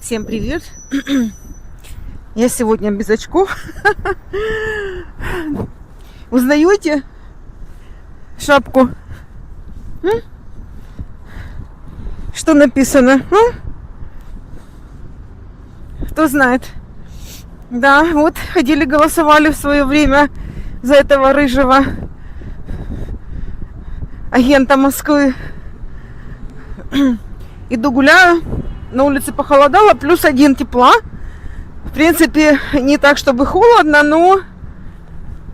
Всем привет! Я сегодня без очков. Узнаете шапку? Что написано? Кто знает? Да, вот ходили, голосовали в свое время за этого рыжего агента Москвы. Иду гуляю, на улице похолодало, +1 тепла. В принципе, не так, чтобы холодно, но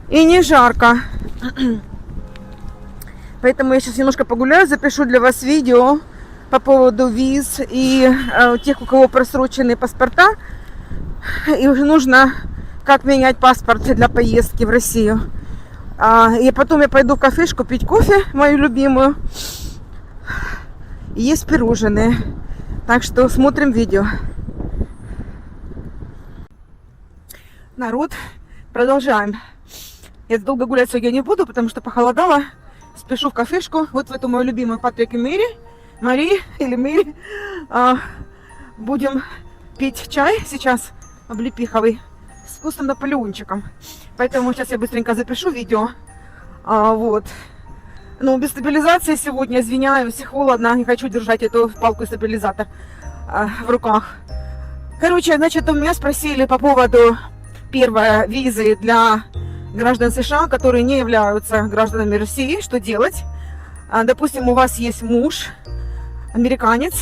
и не жарко. Поэтому я сейчас немножко погуляю, запишу для вас видео по поводу виз и тех, у кого просроченные паспорта. И уже нужно как менять паспорт для поездки в Россию. И потом я пойду в кафешку пить кофе, мою любимую. И есть пирожные. Так что смотрим видео. Народ, продолжаем. Я долго гулять сегодня не буду, потому что похолодало. Спешу в кафешку. Вот в эту мою любимую Патрик и Мари или Мэри. Будем пить чай сейчас облепиховый с вкусным наполеончиком. Поэтому сейчас я быстренько запишу видео. Вот. Ну, без стабилизации сегодня, извиняюсь, холодно, не хочу держать эту палку-стабилизатор в руках. Короче, значит, у меня спросили по поводу первой визы для граждан США, которые не являются гражданами России, что делать. Допустим, у вас есть муж, американец,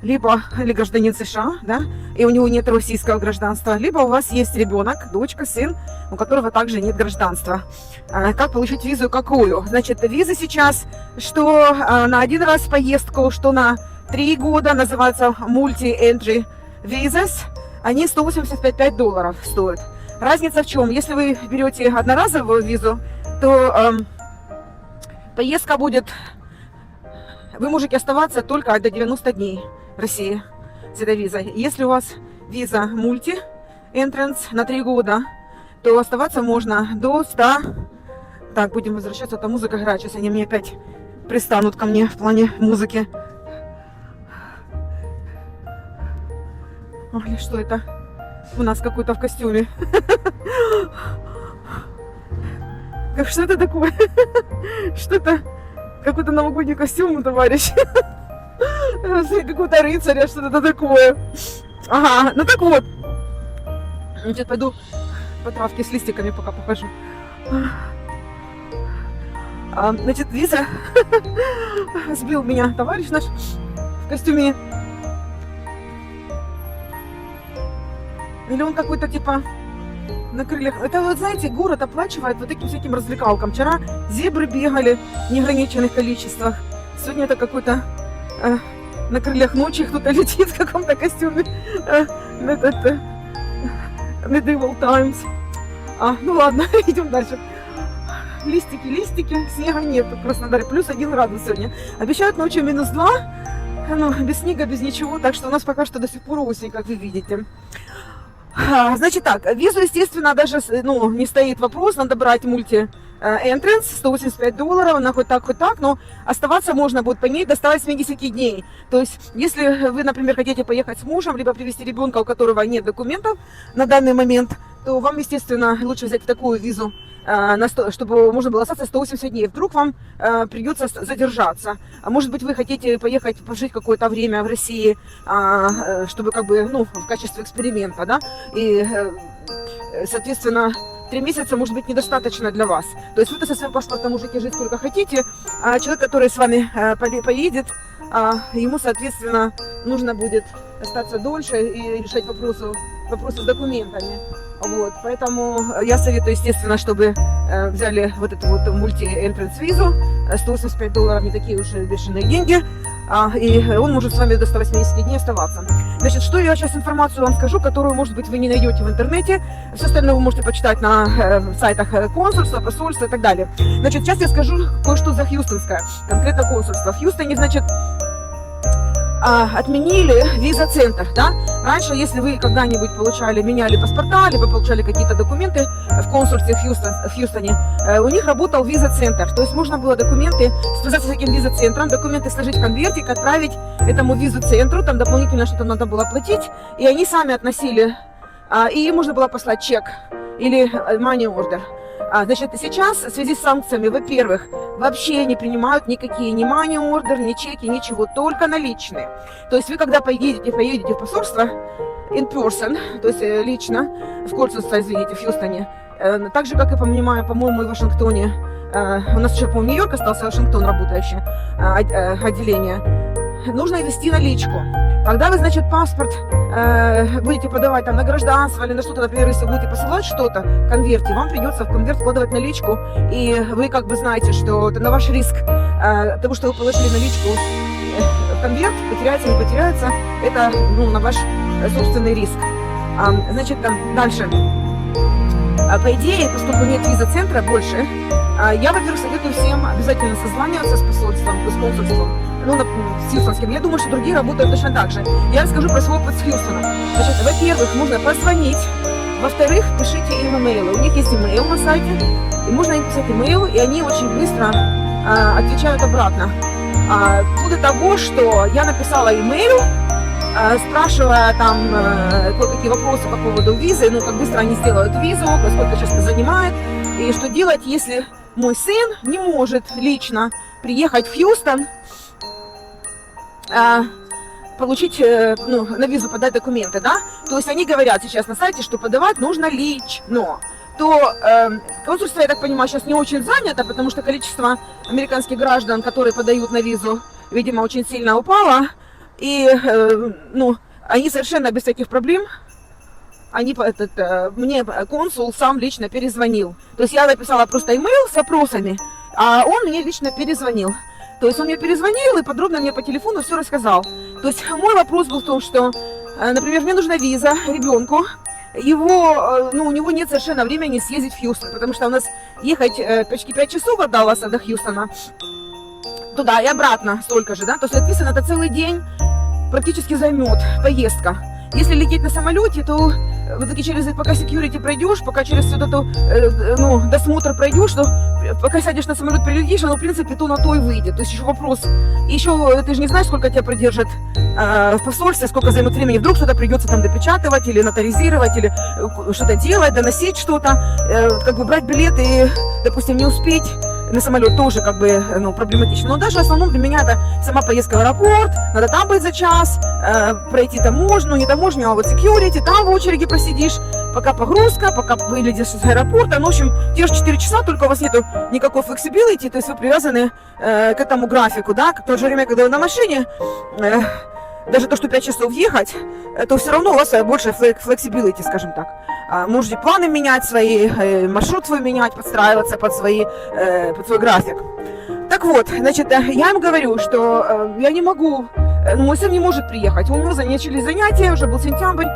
либо или гражданин США, да, и у него нет российского гражданства, либо у вас есть ребенок, дочка, сын, у которого также нет гражданства. Как получить визу, какую? Значит, виза сейчас, что на один раз поездку, что на 3 года, называется multi-entry visas, они $185 стоят. Разница в чем? Если вы берете одноразовую визу, то поездка будет, вы можете оставаться только до 90 дней в России с этой визой. Если у вас виза multi-entrance на 3 года, то оставаться можно до 100. Так, будем возвращаться, а то музыка играет. Сейчас они мне опять пристанут ко мне в плане музыки. Ой, что это? У нас какой-то в костюме. Что это такое? Что-то, какой-то новогодний костюм, товарищ. Какой-то рыцарь, что-то такое. Ага, ну так вот. Сейчас пойду по травке с листиками пока покажу. Значит, виза. Сбил меня товарищ наш в костюме. Или он какой-то типа на крыльях. Это вот, знаете, город оплачивает вот таким всяким развлекалкам. Вчера зебры бегали в неограниченных количествах. Сегодня это какой-то на крыльях ночи кто-то летит в каком-то костюме. Medieval Times. Ну ладно, идем дальше. Листики, снега нет в Краснодаре, +1 градус сегодня. Обещают ночью -2, ну, без снега, без ничего, так что у нас пока что до сих пор осень, как вы видите. Значит так, визу, естественно, даже не стоит вопрос, надо брать multi-entrance, $185, она хоть так, но оставаться можно будет по ней до 180 дней. То есть, если вы, например, хотите поехать с мужем, либо привезти ребенка, у которого нет документов на данный момент, то вам, естественно, лучше взять такую визу, чтобы можно было остаться 180 дней. Вдруг вам придется задержаться. А может быть, вы хотите поехать пожить какое-то время в России, чтобы как бы, в качестве эксперимента, да? И, соответственно, 3 месяца может быть недостаточно для вас. То есть вы-то со своим паспортом можете жить сколько хотите, а человек, который с вами поедет, ему, соответственно, нужно будет остаться дольше и решать вопросы с документами. Вот, поэтому я советую, естественно, чтобы взяли вот эту вот multi-entrance визу, $185 не такие уже бешеные деньги, и он может с вами до 180 дней оставаться. Значит, что я сейчас информацию вам скажу, которую, может быть, вы не найдете в интернете, все остальное вы можете почитать на сайтах консульства, посольства и так далее. Значит, сейчас я скажу кое-что за хьюстонское, конкретно консульство. В Хьюстоне, значит, отменили виза-центр, да? Раньше, если вы когда-нибудь меняли паспорта, либо получали какие-то документы в консульстве в Хьюстоне, у них работал виза-центр. То есть можно было документы, связаться с этим виза-центром, документы сложить в конвертик, отправить этому визу-центру, там дополнительно что-то надо было платить, и они сами относили, и им можно было послать чек или money order. Значит, сейчас в связи с санкциями, во-первых, вообще не принимают никакие ни money order, ни чеки, ничего, только наличные. То есть вы, когда поедете в посольство in person, то есть лично, в консульство, извините, в Хьюстоне, так же, как и, по-моему, и в Вашингтоне, у нас еще, по-моему, Нью-Йорк остался, Вашингтон работающее отделение, нужно ввести наличку. Когда вы, значит, паспорт будете подавать там на гражданство или на что-то, например, если будете посылать что-то в конверте, вам придется в конверт вкладывать наличку, и вы как бы знаете, что это на ваш риск того, что вы положили наличку в конверт, потеряется, не потеряется, это на ваш собственный риск. Значит, дальше. По идее, поскольку нет виза-центра больше, я, во-первых, советую всем обязательно созваниваться с посольством, с консульством, с Хьюстонским. Я думаю, что другие работают точно так же. Я расскажу про свой опыт с Хьюстоном. Значит, во-первых, можно позвонить. Во-вторых, пишите им имейлы. У них есть имейл на сайте, и можно им писать имейл, и они очень быстро отвечают обратно. Вплоть до того, что я написала имейл, спрашивая там кое-какие вопросы по поводу визы, как быстро они сделают визу, сколько сейчас это занимает, и что делать, если мой сын не может лично приехать в Хьюстон, получить, на визу подать документы, да? То есть они говорят сейчас на сайте, что подавать нужно лично. То консульство, я так понимаю, сейчас не очень занято, потому что количество американских граждан, которые подают на визу, видимо, очень сильно упало. И, они совершенно без всяких проблем, мне консул сам лично перезвонил. То есть я написала просто имейл с вопросами, а он мне лично перезвонил. То есть он мне перезвонил и подробно мне по телефону все рассказал. То есть мой вопрос был в том, что, например, мне нужна виза ребенку, у него нет совершенно времени съездить в Хьюстон, потому что у нас ехать почти 5 часов от Далласа до Хьюстона, туда и обратно столько же, да, то есть, соответственно, это целый день практически займет поездка. Если лететь на самолете, то в итоге пока security пройдешь, пока через вот эту, досмотр пройдешь, то пока сядешь на самолет, прилетишь, оно, в принципе, то на то и выйдет. То есть еще вопрос, еще ты же не знаешь, сколько тебя продержат в посольстве, сколько займет времени, вдруг что-то придется там допечатывать или нотаризировать, или что-то делать, доносить что-то, брать билет и, допустим, не успеть на самолет тоже проблематично. Но даже в основном для меня это сама поездка в аэропорт, надо там быть за час, пройти таможню, не таможню, а вот security, там в очереди просидишь, пока погрузка, пока выйдешь с аэропорта. В общем, те же 4 часа, только у вас нету никакой flexibility, то есть вы привязаны к этому графику, да, в то же время, когда вы на машине, даже то, что 5 часов ехать, то все равно у вас больше flexibility, скажем так. Можете планы менять свои, маршрут свой менять, подстраиваться под свой график. Так вот, значит, я им говорю, что я не могу, мой сын не может приехать, у него начались занятия, уже был сентябрь,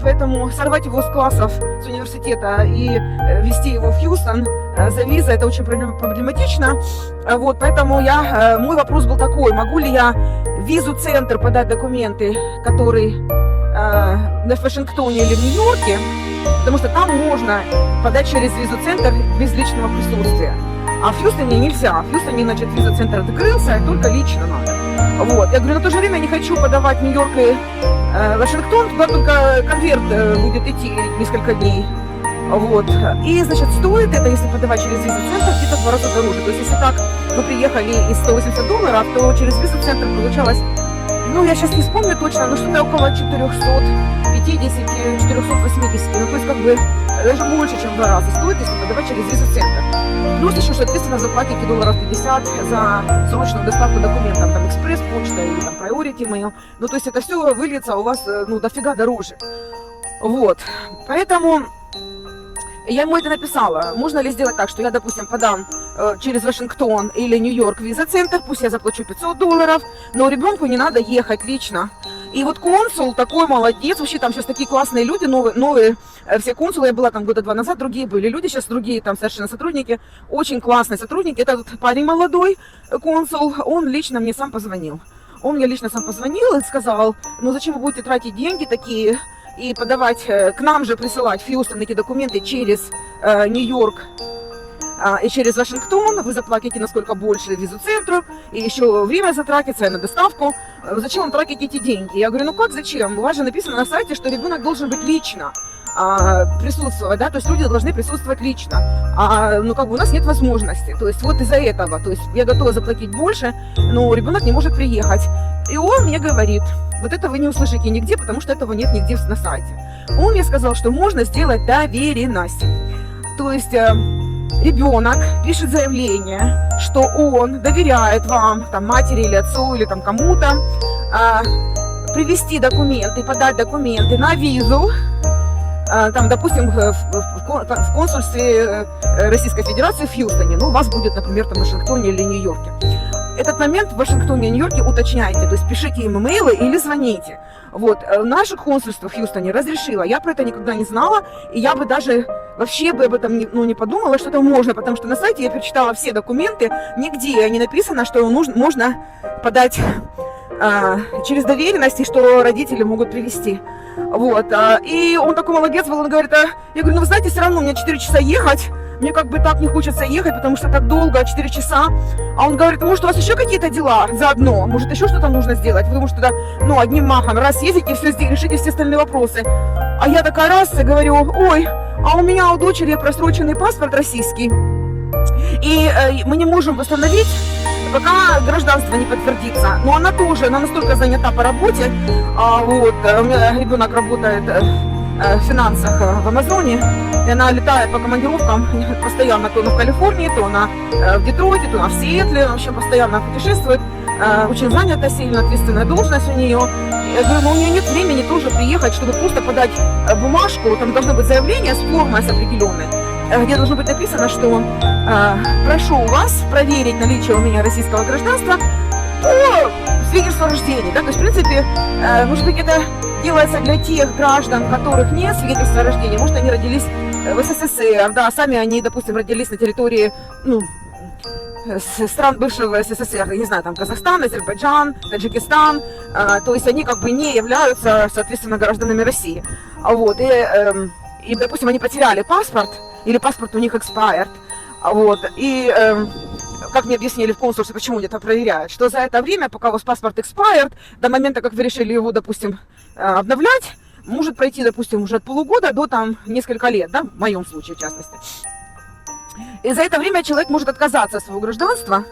поэтому сорвать его с классов, с университета и везти его в Хьюстон за визой, это очень проблематично. Вот, поэтому мой вопрос был такой, могу ли я в визу-центр подать документы, которые в Вашингтоне или в Нью-Йорке, потому что там можно подать через визу-центр без личного присутствия. А в Хьюстоне нельзя. В Хьюстоне, значит, виза-центр открылся, и только лично надо. Вот. Я говорю, на то же время я не хочу подавать Нью-Йорк и Вашингтон, туда только конверт будет идти несколько дней. Вот. И, значит, стоит это, если подавать через виза-центр, где-то в 2 раза дороже. То есть, если так вы приехали из $180, то через виза-центр получалось, я сейчас не вспомню точно, но что-то около 450-480. То есть, даже больше, чем в 2 раза стоит, если подавать через визу-центр. Плюс еще, соответственно, заплатите $50 за срочную доставку документов, там, экспресс-почта или там priority mail. То есть, это все выльется у вас, дофига дороже. Вот. Поэтому я ему это написала. Можно ли сделать так, что я, допустим, подам через Вашингтон или Нью-Йорк виза-центр, пусть я заплачу $500, но ребенку не надо ехать лично. И вот консул такой молодец, вообще там сейчас такие классные люди, новые все консулы, я была там года 2 назад, другие были люди, сейчас другие там совершенно сотрудники, очень классные сотрудники. Этот парень молодой, консул, он лично мне сам позвонил. Он мне лично сам позвонил и сказал, ну зачем вы будете тратить деньги такие и подавать, к нам же присылать в Хьюстон эти документы через Нью-Йорк и через Вашингтон, вы заплатите насколько больше визу центру, и еще время затратится на доставку. Зачем вам тратить эти деньги? Я говорю, ну как зачем? У вас же написано на сайте, что ребенок должен быть лично присутствовать, да, то есть люди должны присутствовать лично, ну как бы у нас нет возможности, то есть вот из-за этого, то есть я готова заплатить больше, но ребенок не может приехать. И он мне говорит, вот это вы не услышите нигде, потому что этого нет нигде на сайте. Он мне сказал, что можно сделать доверенность, то есть ребенок пишет заявление, что он доверяет вам, там, матери или отцу, или там кому-то, привезти документы, подать документы на визу, там, допустим, в консульстве Российской Федерации в Хьюстоне, ну, у вас будет, например, там, в Вашингтоне или Нью-Йорке. Этот момент в Вашингтоне и Нью-Йорке уточняйте, то есть пишите им имейлы или звоните. Вот, наше консульство в Хьюстоне разрешило, я про это никогда не знала, и я бы даже вообще бы об этом не подумала, что это можно, потому что на сайте я перечитала все документы, нигде не написано, что можно подать через доверенность, и что родители могут привезти. Вот, и он такой молодец был, он говорит, я говорю, ну вы знаете, все равно мне 4 часа ехать, мне как бы так не хочется ехать, потому что так долго, 4 часа. А он говорит, может у вас еще какие-то дела заодно, может еще что-то нужно сделать, вы может туда, ну, одним махом раз съездите, все решите все остальные вопросы. А я такая раз и говорю, ой, а у меня у дочери просроченный паспорт российский, и мы не можем восстановить, пока гражданство не подтвердится. Но она тоже, она настолько занята по работе, вот, у меня ребенок работает в финансах в Амазоне, и она летает по командировкам постоянно, то она в Калифорнии, то она в Детройте, то она в Сиэтле, вообще постоянно путешествует, очень занята, сильно ответственная должность у нее. Я говорю, ну у нее нет времени тоже приехать, чтобы просто подать бумажку, там должно быть заявление с формой определенной, где должно быть написано, что прошу вас проверить наличие у меня российского гражданства по свидетельству о рождении, да, то есть в принципе, может быть, это делается для тех граждан, которых нет свидетельства о рождении, может, они родились в СССР, да, сами они, допустим, родились на территории, ну, стран бывшего СССР, я не знаю, там Казахстан, Азербайджан, Таджикистан, то есть они как бы не являются, соответственно, гражданами России, вот, и допустим, они потеряли паспорт, или паспорт у них expired, вот, и как мне объяснили в консульстве, почему это проверяют, что за это время, пока у вас паспорт expired, до момента, как вы решили его, допустим, обновлять, может пройти, допустим, уже от полугода до там несколько лет, да, в моем случае, в частности. И за это время человек может отказаться от своего гражданства.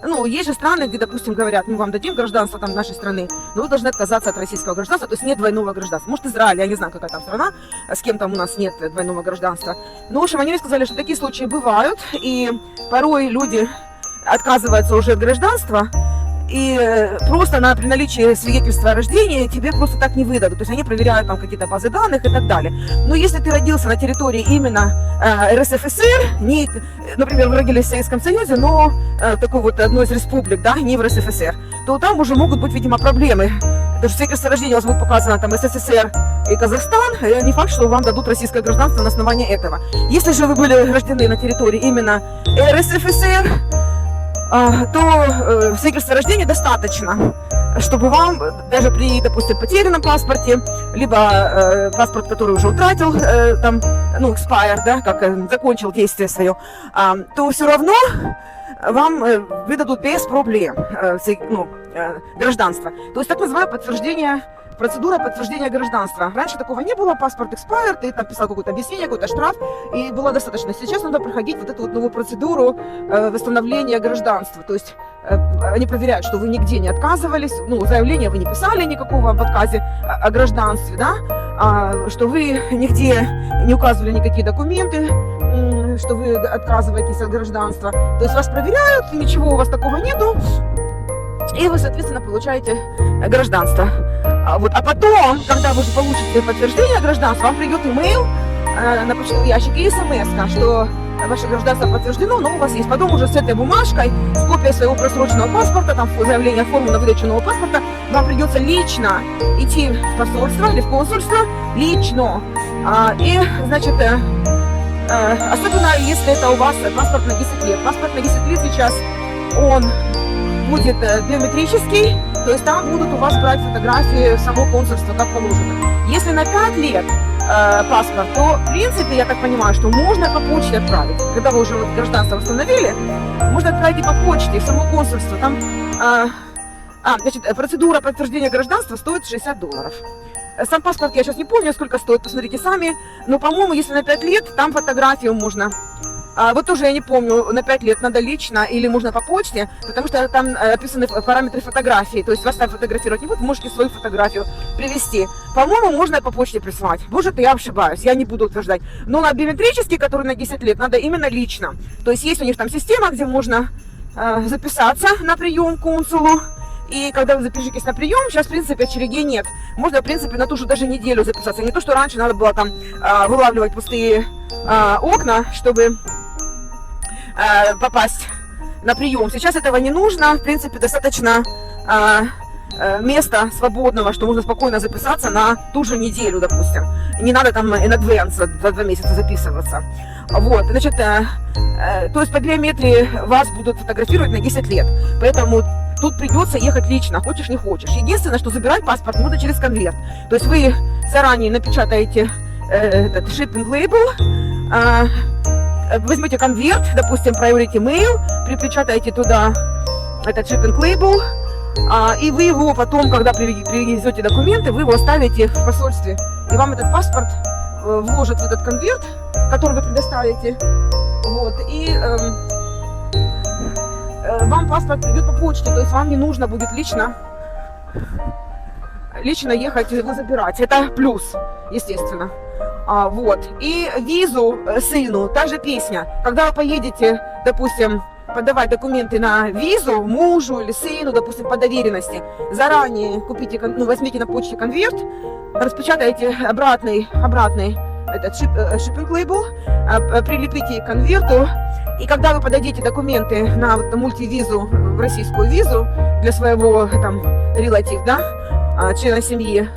Ну, есть же страны, где, допустим, говорят, мы вам дадим гражданство там нашей страны, но вы должны отказаться от российского гражданства, то есть нет двойного гражданства. Может, Израиль, я не знаю, какая там страна, с кем там у нас нет двойного гражданства. Но, в общем, они мне сказали, что такие случаи бывают, и порой люди отказываются уже от гражданства, и просто при наличии свидетельства о рождении тебе просто так не выдадут. То есть они проверяют там какие-то базы данных и так далее. Но если ты родился на территории именно РСФСР, не, например, вы родились в Советском Союзе, но такой вот одной из республик, да, не в РСФСР, то там уже могут быть, видимо, проблемы. Потому что свидетельство о рождении у вас будет показано там СССР и Казахстан, и не факт, что вам дадут российское гражданство на основании этого. Если же вы были рождены на территории именно РСФСР, то свидетельства о рождении достаточно, чтобы вам даже при, допустим, потерянном паспорте, либо паспорт, который уже утратил, там, ну, expired, да, как закончил действие свое, то все равно вам выдадут без проблем гражданство. То есть так называемое подтверждение, процедура подтверждения гражданства. Раньше такого не было, паспорт expired, ты там писал какое-то объяснение, какой-то штраф, и было достаточно. Сейчас надо проходить вот эту вот новую процедуру восстановления гражданства. То есть они проверяют, что вы нигде не отказывались, ну, заявление вы не писали никакого об отказе о гражданстве, да, что вы нигде не указывали никакие документы, что вы отказываетесь от гражданства. То есть вас проверяют, ничего у вас такого нету, и вы, соответственно, получаете гражданство. Вот. А потом, когда вы уже получите подтверждение гражданства, вам придет имейл на почтовый ящик и смс, что ваше гражданство подтверждено, но у вас есть. Потом уже с этой бумажкой, с копией своего просроченного паспорта, там заявление о форме на выдачу нового паспорта, вам придется лично идти в посольство или в консульство, лично. И, значит, особенно если это у вас паспорт на 10 лет. Паспорт на 10 лет сейчас, он будет биометрический, то есть там будут у вас брать фотографии само консульство, как положено. Если на 5 лет паспорт, то, в принципе, я так понимаю, что можно по почте отправить. Когда вы уже вот гражданство восстановили, можно отправить и по почте, в само консульство. Там, значит, процедура подтверждения гражданства стоит $60. Сам паспорт я сейчас не помню, сколько стоит, посмотрите сами. Но, по-моему, если на 5 лет, там фотографию можно. Вот тоже я не помню, на 5 лет надо лично или можно по почте, потому что там описаны параметры фотографии. То есть вас там фотографировать не будут, можете свою фотографию привезти. По-моему, можно по почте прислать. Может, я ошибаюсь, я не буду утверждать. Но на биометрический, который на 10 лет, надо именно лично. То есть есть у них там система, где можно записаться на прием к консулу. И когда вы запишетесь на прием, сейчас, в принципе, очередей нет. Можно, в принципе, на ту же даже неделю записаться. Не то, что раньше надо было там вылавливать пустые окна, чтобы попасть на прием. Сейчас этого не нужно. В принципе, достаточно места свободного, что можно спокойно записаться на ту же неделю, допустим. Не надо там in advance за 2 месяца записываться. Вот, значит, то есть по биометрии вас будут фотографировать на 10 лет. Поэтому тут придется ехать лично, хочешь не хочешь. Единственное, что забирать паспорт можно через конверт. То есть вы заранее напечатаете этот shipping label, возьмете конверт, допустим, Priority Mail, припечатаете туда этот shipping label, и вы его потом, когда привезете документы, вы его оставите в посольстве. И вам этот паспорт вложат в этот конверт, который вы предоставите. Вот, и вам паспорт придет по почте, то есть вам не нужно будет лично ехать его забирать. Это плюс, естественно. Вот. И визу сыну, та же песня. Когда вы поедете, допустим, подавать документы на визу мужу или сыну, допустим, по доверенности, заранее купите, возьмите на почте конверт, распечатайте обратный этот shipping label, прилепите к конверту, и когда вы подадите документы на вот, мультивизу, в российскую визу для своего там релатив, да, члена семьи,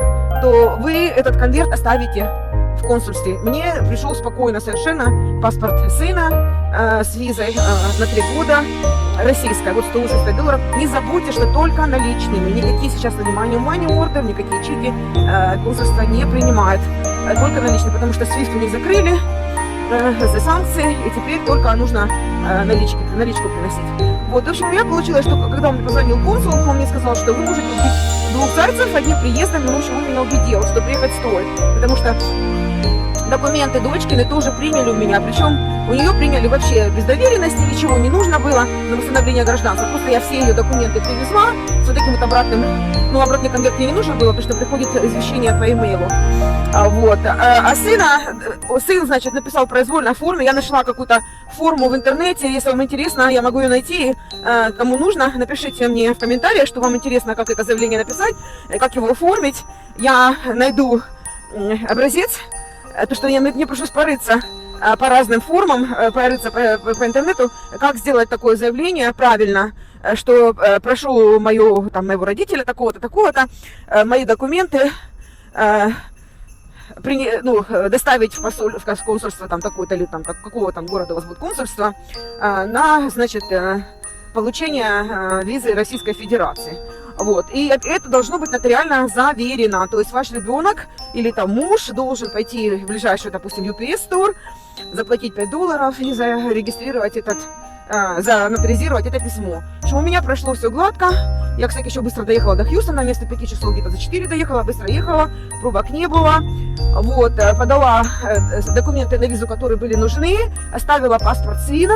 то вы этот конверт оставите в консульстве. Мне пришел спокойно совершенно паспорт сына с визой на 3 года, российская, вот $185. Не забудьте, что только наличными, никакие сейчас money order, никакие чеки консульство не принимает, только наличные, потому что SWIFT у них закрыли за санкции, и теперь только нужно наличку приносить. Вот, в общем, я получилось, что когда он мне позвонил консул, он мне сказал, что вы можете убить 2 зайцев одним приездом, но в общем он меня убедил, что приехать стоит, потому что документы дочкины тоже приняли у меня, причем у нее приняли вообще без доверенности, ничего не нужно было на восстановление гражданства, просто я все ее документы привезла с вот таким вот обратным, обратный конверт мне не нужен был, потому что приходит извещение по имейлу. Вот. Сын, значит, написал в произвольной форме, я нашла какую-то форму в интернете, если вам интересно, я могу ее найти, кому нужно, напишите мне в комментариях, что вам интересно, как это заявление написать, как его оформить, я найду образец. То, что мне пришлось порыться по разным формам, порыться по интернету, как сделать такое заявление правильно, что прошу моего родителя такого-то, такого-то, мои документы доставить в консульство там такое-то или там какого там города у вас будет консульство на, значит, получение визы Российской Федерации. Вот. И это должно быть нотариально заверено. То есть ваш ребенок или там муж должен пойти в ближайший, допустим, UPS Store, заплатить $5 и зарегистрировать нотаризировать это письмо. Что у меня прошло все гладко. Я, кстати, еще быстро доехала до Хьюстона, вместо 5 часов где-то за 4 доехала, быстро ехала, пробок не было. Вот, подала документы на визу, которые были нужны, оставила паспорт сына,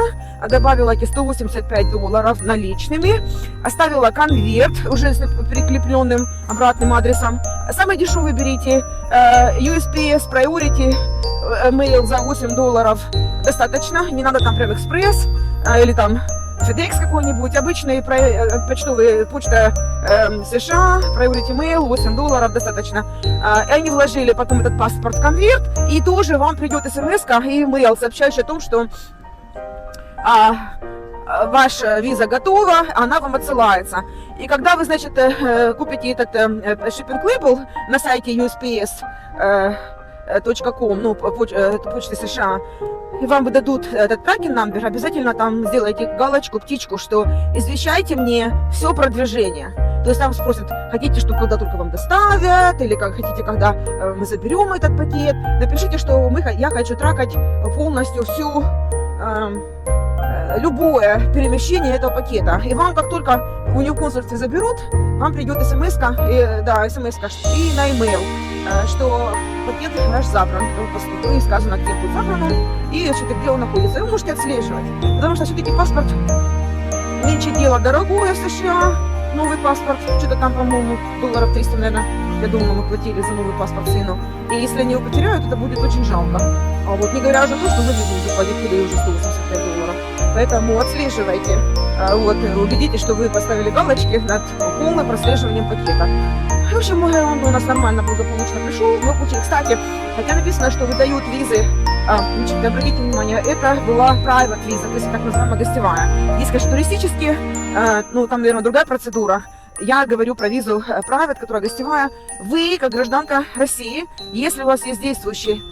добавила эти $185 наличными, оставила конверт уже с прикрепленным обратным адресом. Самый дешевый берите, USPS Priority Mail за $8 достаточно, не надо там прям экспресс или там FedEx какой-нибудь, обычный почта США, Priority Mail, $8 достаточно. И они вложили потом этот паспорт в конверт, и тоже вам придет смс-ка и email, сообщающий о том, что ваша виза готова, она вам отсылается. И когда вы, значит, купите этот shipping label на сайте USPS .com, ну, почты США, и вам выдадут этот трекинг номер, обязательно там сделайте галочку, птичку, что извещайте мне все продвижение. То есть там спросят, хотите, чтобы когда только вам доставят, или как хотите, когда мы заберем этот пакет. Напишите, что я хочу трекать полностью всю любое перемещение этого пакета. И вам, как только у нее в консульстве заберут, вам придет смс-ка, и на e-mail, что пакет ваш забран. И сказано, где будет забран, и где он находится. И вы можете отслеживать. Потому что все-таки паспорт меньше дело дорогое в США. Новый паспорт, что-то там, по-моему, долларов 300, наверное, я думаю, мы платили за новый паспорт сыну. И если они его потеряют, это будет очень жалко. А вот не говоря уже о том, что за визу заплатить куда уже 185 долларов. Поэтому отслеживайте, вот, убедитесь, что вы поставили галочки над полным прослеживанием пакета. В общем, он у нас нормально, благополучно пришел. Мы получили, кстати, хотя написано, что выдают визы, значит, обратите внимание, это была private виза, то есть так называемая гостевая. Есть, конечно, туристические, ну, там, наверное, другая процедура. Я говорю про визу private, которая гостевая. Вы, как гражданка России, если у вас есть действующий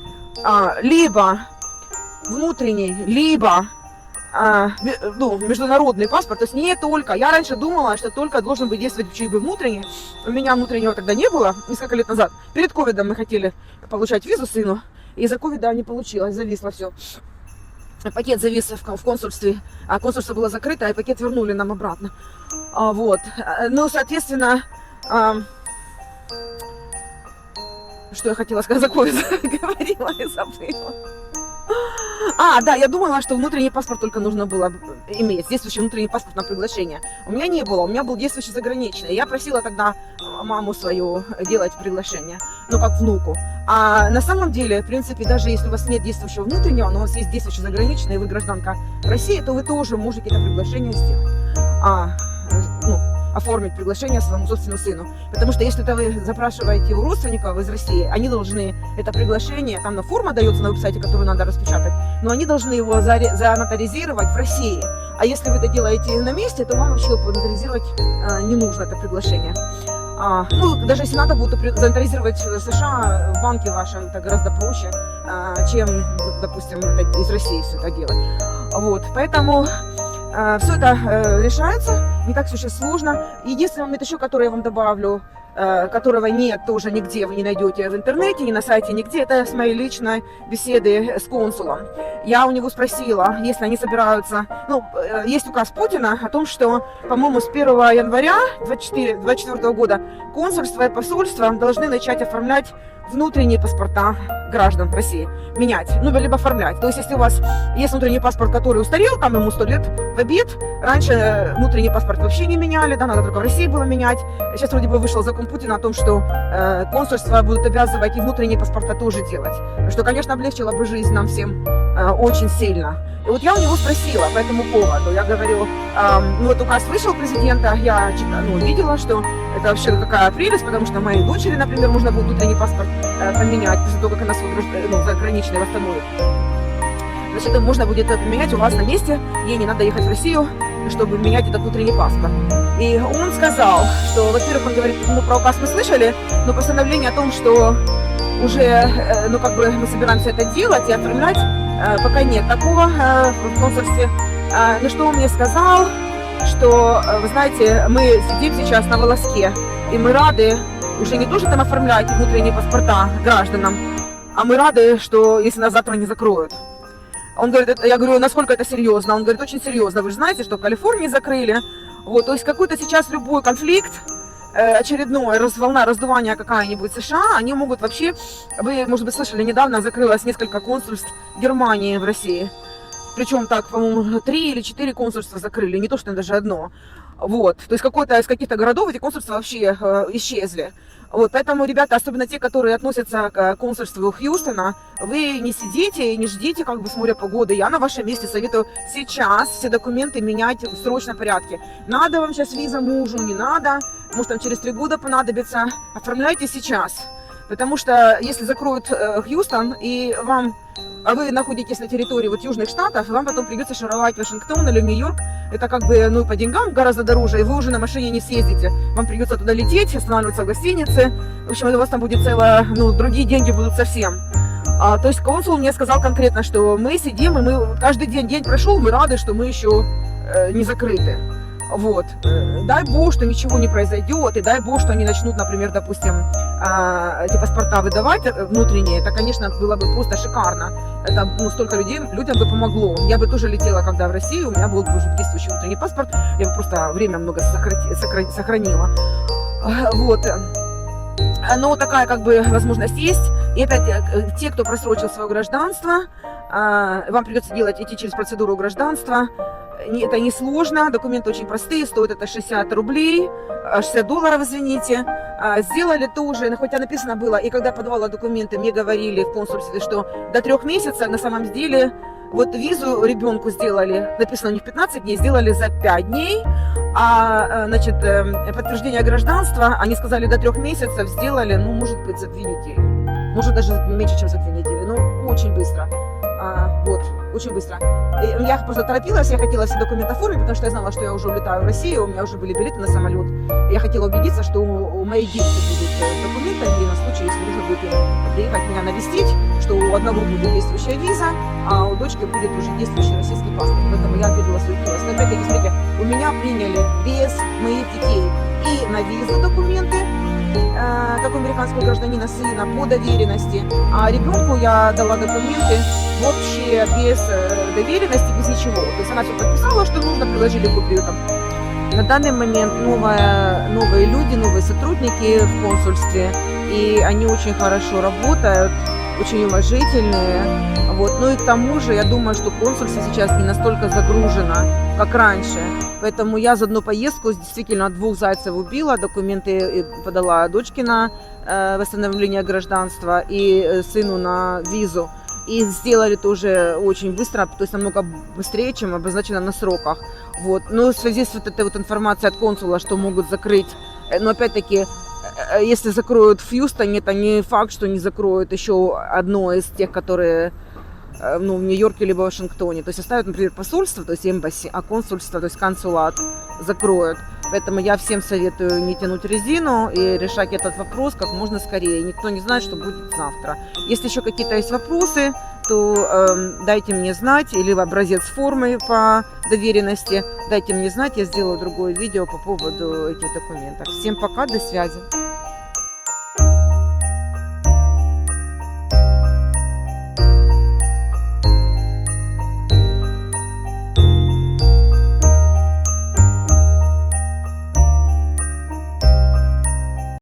либо внутренний, либо международный паспорт, то есть не только. Я раньше думала, что только должен быть действовать чей бы внутренний. У меня внутреннего тогда не было, несколько лет назад. Перед ковидом мы хотели получать визу сыну, и из-за ковида не получилось, зависло все. Пакет завис в консульстве, а консульство было закрыто, и пакет вернули нам обратно. Вот. Ну, соответственно, что я хотела сказать, за ковид говорила и забыла. Да, я думала, что внутренний паспорт только нужно было иметь, действующий внутренний паспорт на приглашение. У меня не было, у меня был действующий заграничный. Я просила тогда маму свою делать приглашение, ну, как внуку. А на самом деле, в принципе, даже если у вас нет действующего внутреннего, но у вас есть действующий заграничный, и вы гражданка России, то вы тоже можете это приглашение сделать. Оформить приглашение своему собственному сыну. Потому что если это вы запрашиваете у родственников из России, они должны это приглашение, там на форма дается на веб-сайте, которую надо распечатать, но они должны его занотаризировать в России. А если вы это делаете на месте, то вам вообще нотаризировать не нужно это приглашение. Даже если надо будет занотаризировать в США, в банке вашем, это гораздо проще, чем, допустим, из России все это делать. Вот, поэтому все это решается, не так все сейчас сложно. Единственный момент еще, который я вам добавлю, которого нет тоже нигде, вы не найдете в интернете, ни на сайте, нигде, это с моей личной беседы с консулом. Я у него спросила, если они собираются, есть указ Путина о том, что, по-моему, с 1 января 2024 года консульство и посольство должны начать оформлять внутренние паспорта граждан России, менять, либо оформлять. То есть, если у вас есть внутренний паспорт, который устарел, там ему 100 лет в обед, раньше внутренний паспорт вообще не меняли, да, надо только в России было менять. Сейчас вроде бы вышел закон Путина о том, что консульства будут обязывать и внутренние паспорта тоже делать, что, конечно, облегчило бы жизнь нам всем очень сильно. И вот я у него спросила по этому поводу, я говорю, вот указ вышел президента, я видела, что это вообще какая прелесть, потому что моей дочери, например, можно будет внутренний паспорт поменять после того, как она свой заграничный восстановит. Значит, можно будет это поменять у вас на месте, ей не надо ехать в Россию, чтобы менять этот внутренний паспорт. И он сказал, что, во-первых, он говорит, про указ мы слышали, но постановление о том, что уже, мы собираемся это делать и оформлять, пока нет такого в консульстве. Но что он мне сказал, что, вы знаете, мы сидим сейчас на волоске, и мы рады уже не то, что там оформлять внутренние паспорта гражданам, а мы рады, что если нас завтра не закроют. Он говорит, я говорю, насколько это серьезно? Он говорит, очень серьезно. Вы же знаете, что в Калифорнии закрыли. Вот, то есть какой-то сейчас любой конфликт, очередное волна раздувания какая-нибудь США, они могут вообще, вы, может быть, слышали, недавно закрылось несколько консульств Германии в России. Причем так, по-моему, 3 или 4 консульства закрыли, не то, что даже одно. Вот, то есть из каких-то городов эти консульства вообще исчезли. Вот, поэтому, ребята, особенно те, которые относятся к консульству Хьюстона, вы не сидите и не ждите с моря погоды. Я на вашем месте советую сейчас все документы менять в срочном порядке. Надо вам сейчас виза мужу, не надо, может там через 3 года понадобится. Оформляйте сейчас. Потому что если закроют Хьюстон, а вы находитесь на территории Южных Штатов, вам потом придется шаровать в Вашингтон или в Нью-Йорк. Это по деньгам гораздо дороже, и вы уже на машине не съездите. Вам придется туда лететь, останавливаться в гостинице. В общем, у вас там будет другие деньги будут совсем. То есть консул мне сказал конкретно, что мы сидим, и мы каждый день прошел, мы рады, что мы еще не закрыты. Вот. Дай бог, что ничего не произойдет, и дай бог, что они начнут, например, допустим, эти паспорта выдавать внутренние, это, конечно, было бы просто шикарно. Это, ну, столько людям бы помогло. Я бы тоже летела, когда в Россию, у меня был бы уже действующий внутренний паспорт, я бы просто время много сохранила. Вот. Но такая как бы возможность есть. И это те, кто просрочил свое гражданство, вам придется идти через процедуру гражданства. Это не сложно, документы очень простые, стоят это 60 рублей, 60 долларов, извините. Сделали тоже, хотя написано было, и когда подавала документы, мне говорили в консульстве, что до 3 месяцев, на самом деле, вот визу ребенку сделали, написано у них 15 дней, сделали за 5 дней, значит, подтверждение гражданства, они сказали, до 3 месяцев сделали, ну, может быть, за 2 недели, может даже меньше, чем за 2 недели, но очень быстро. Вот, очень быстро. Я просто торопилась, я хотела все документы оформить, потому что я знала, что я уже улетаю в Россию, у меня уже были билеты на самолет. Я хотела убедиться, что у моих детей будут документы, и на случай, если нужно будет приехать меня навестить, что у одного будет действующая виза, а у дочки будет уже действующий российский паспорт. Поэтому я ответила свою милость. Но опять-таки, смотрите, у меня приняли без моих детей и на визу документы, как у американского гражданина сына, по доверенности, а ребенку я дала документы вообще без доверенности, без ничего. То есть она все подписала, что нужно, приложили копию там. На данный момент новые люди, новые сотрудники в консульстве, и они очень хорошо работают, очень уважительные. Вот. Ну и к тому же, я думаю, что консульство сейчас не настолько загружено, как раньше. Поэтому я за одну поездку действительно 2 зайцев убила, документы подала дочке на восстановление гражданства и сыну на визу. И сделали тоже очень быстро, то есть намного быстрее, чем обозначено на сроках. Вот. Но в связи с вот этой вот информацией от консула, что могут закрыть, но опять-таки, если закроют в Хьюстоне, это не факт, что не закроют еще одно из тех, которые в Нью-Йорке либо в Вашингтоне. То есть оставят, например, посольство, то есть эмбасси, а консульство, то есть консулат закроют. Поэтому я всем советую не тянуть резину и решать этот вопрос как можно скорее. Никто не знает, что будет завтра. Если еще какие-то есть вопросы, то дайте мне знать, или в образец формы по доверенности. Дайте мне знать, я сделаю другое видео по поводу этих документов. Всем пока, до связи.